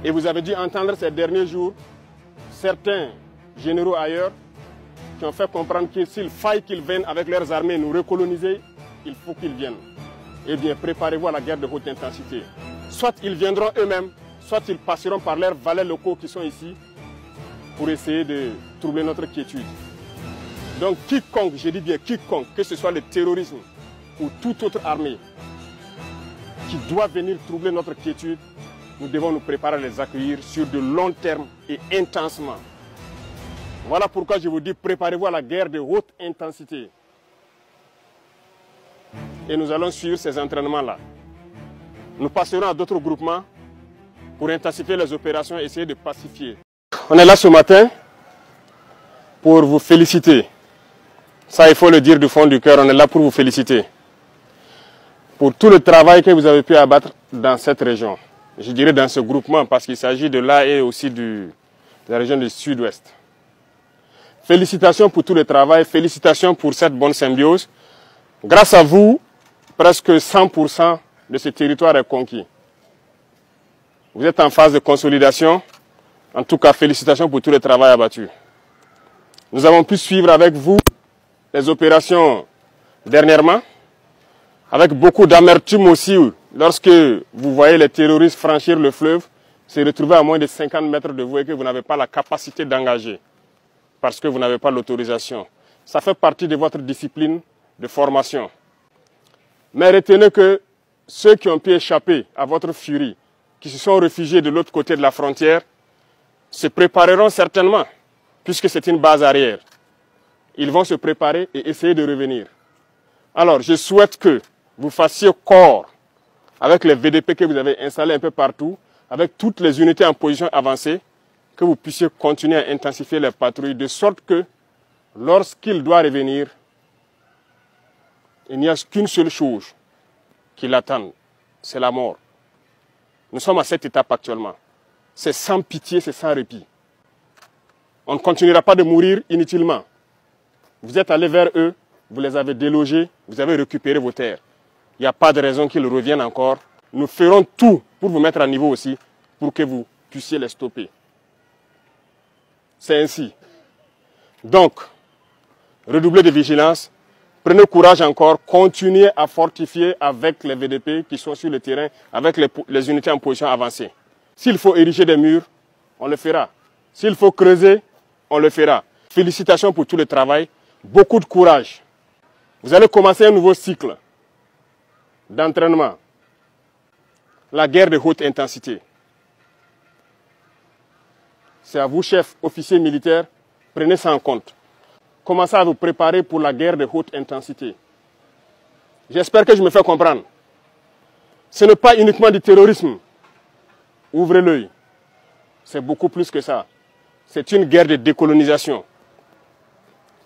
Et vous avez dû entendre ces derniers jours certains généraux ailleurs qui ont fait comprendre que s'il faille qu'ils viennent avec leurs armées nous recoloniser, il faut qu'ils viennent. Eh bien, préparez-vous à la guerre de haute intensité. Soit ils viendront eux-mêmes, soit ils passeront par leurs valets locaux qui sont ici pour essayer de troubler notre quiétude. Donc quiconque, je dis bien quiconque, que ce soit le terrorisme ou toute autre armée qui doit venir troubler notre quiétude, nous devons nous préparer à les accueillir sur de long terme et intensement. Voilà pourquoi je vous dis, préparez-vous à la guerre de haute intensité. Et nous allons suivre ces entraînements-là. Nous passerons à d'autres groupements pour intensifier les opérations et essayer de pacifier. On est là ce matin pour vous féliciter. Ça, il faut le dire du fond du cœur, on est là pour vous féliciter. Pour tout le travail que vous avez pu abattre dans cette région. Je dirais dans ce groupement, parce qu'il s'agit de là et aussi de la région du sud-ouest. Félicitations pour tout le travail, félicitations pour cette bonne symbiose. Grâce à vous, presque 100% de ce territoire est conquis. Vous êtes en phase de consolidation. En tout cas, félicitations pour tout le travail abattu. Nous avons pu suivre avec vous les opérations dernièrement, avec beaucoup d'amertume aussi, lorsque vous voyez les terroristes franchir le fleuve, se retrouver à moins de 50 mètres de vous et que vous n'avez pas la capacité d'engager, parce que vous n'avez pas l'autorisation. Ça fait partie de votre discipline de formation. Mais retenez que ceux qui ont pu échapper à votre furie, qui se sont réfugiés de l'autre côté de la frontière, se prépareront certainement, puisque c'est une base arrière. Ils vont se préparer et essayer de revenir. Alors, je souhaite que vous fassiez corps avec les VDP que vous avez installés un peu partout, avec toutes les unités en position avancée, que vous puissiez continuer à intensifier les patrouilles, de sorte que, lorsqu'il doit revenir, il n'y a qu'une seule chose qui l'attend, c'est la mort. Nous sommes à cette étape actuellement. C'est sans pitié, c'est sans répit. On ne continuera pas de mourir inutilement. Vous êtes allés vers eux, vous les avez délogés, vous avez récupéré vos terres. Il n'y a pas de raison qu'ils reviennent encore. Nous ferons tout pour vous mettre à niveau aussi, pour que vous puissiez les stopper. C'est ainsi. Donc, redoublez de vigilance, prenez courage encore, continuez à fortifier avec les VDP qui sont sur le terrain, avec les unités en position avancée. S'il faut ériger des murs, on le fera. S'il faut creuser, on le fera. Félicitations pour tout le travail, beaucoup de courage. Vous allez commencer un nouveau cycle d'entraînement. La guerre de haute intensité. C'est à vous, chefs, officiers militaires, prenez ça en compte. Commencez à vous préparer pour la guerre de haute intensité. J'espère que je me fais comprendre. Ce n'est pas uniquement du terrorisme. Ouvrez l'œil. C'est beaucoup plus que ça. C'est une guerre de décolonisation.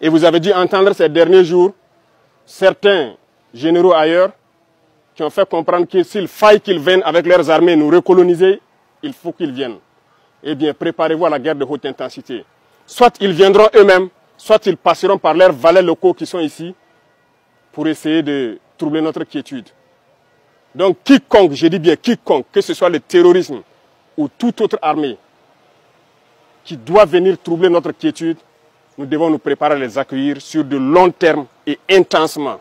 Et vous avez dû entendre ces derniers jours certains généraux ailleurs qui ont fait comprendre que s'il faille qu'ils viennent avec leurs armées nous recoloniser, il faut qu'ils viennent. Eh bien, préparez-vous à la guerre de haute intensité. Soit ils viendront eux-mêmes, soit ils passeront par leurs valets locaux qui sont ici pour essayer de troubler notre quiétude. Donc quiconque, je dis bien quiconque, que ce soit le terrorisme ou toute autre armée qui doit venir troubler notre quiétude, nous devons nous préparer à les accueillir sur de long terme et intensement.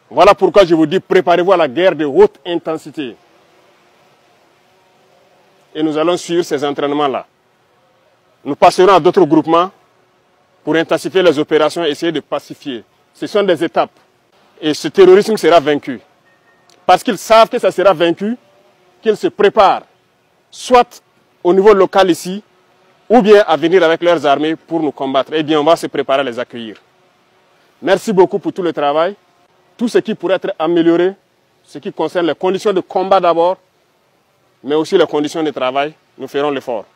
Voilà pourquoi je vous dis, préparez-vous à la guerre de haute intensité. Et nous allons suivre ces entraînements-là. Nous passerons à d'autres groupements pour intensifier les opérations et essayer de pacifier. Ce sont des étapes. Et ce terrorisme sera vaincu. Parce qu'ils savent que ça sera vaincu, qu'ils se préparent, soit au niveau local ici, ou bien à venir avec leurs armées pour nous combattre. Eh bien, on va se préparer à les accueillir. Merci beaucoup pour tout le travail. Tout ce qui pourrait être amélioré, ce qui concerne les conditions de combat d'abord, mais aussi les conditions de travail, nous ferons l'effort.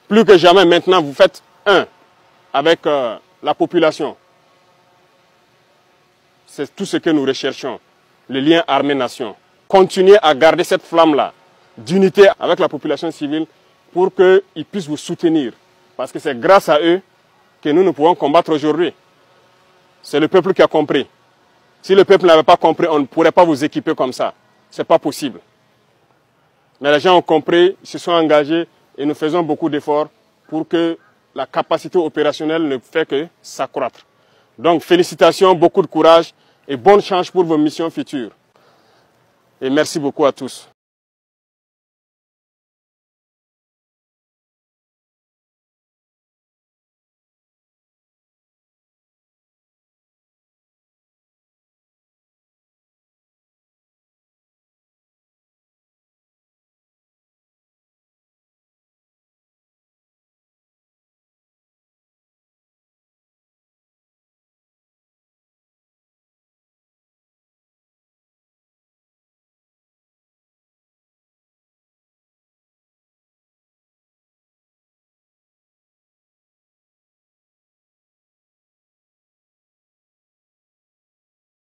Plus que jamais maintenant, vous faites un avec la population. C'est tout ce que nous recherchons, le lien armée-nation. Continuez à garder cette flamme-là d'unité avec la population civile pour qu'ils puissent vous soutenir. Parce que c'est grâce à eux que nous pouvons combattre aujourd'hui. C'est le peuple qui a compris. Si le peuple n'avait pas compris, on ne pourrait pas vous équiper comme ça. Ce n'est pas possible. Mais les gens ont compris, ils se sont engagés et nous faisons beaucoup d'efforts pour que la capacité opérationnelle ne fait que s'accroître. Donc félicitations, beaucoup de courage et bonne chance pour vos missions futures. Et merci beaucoup à tous.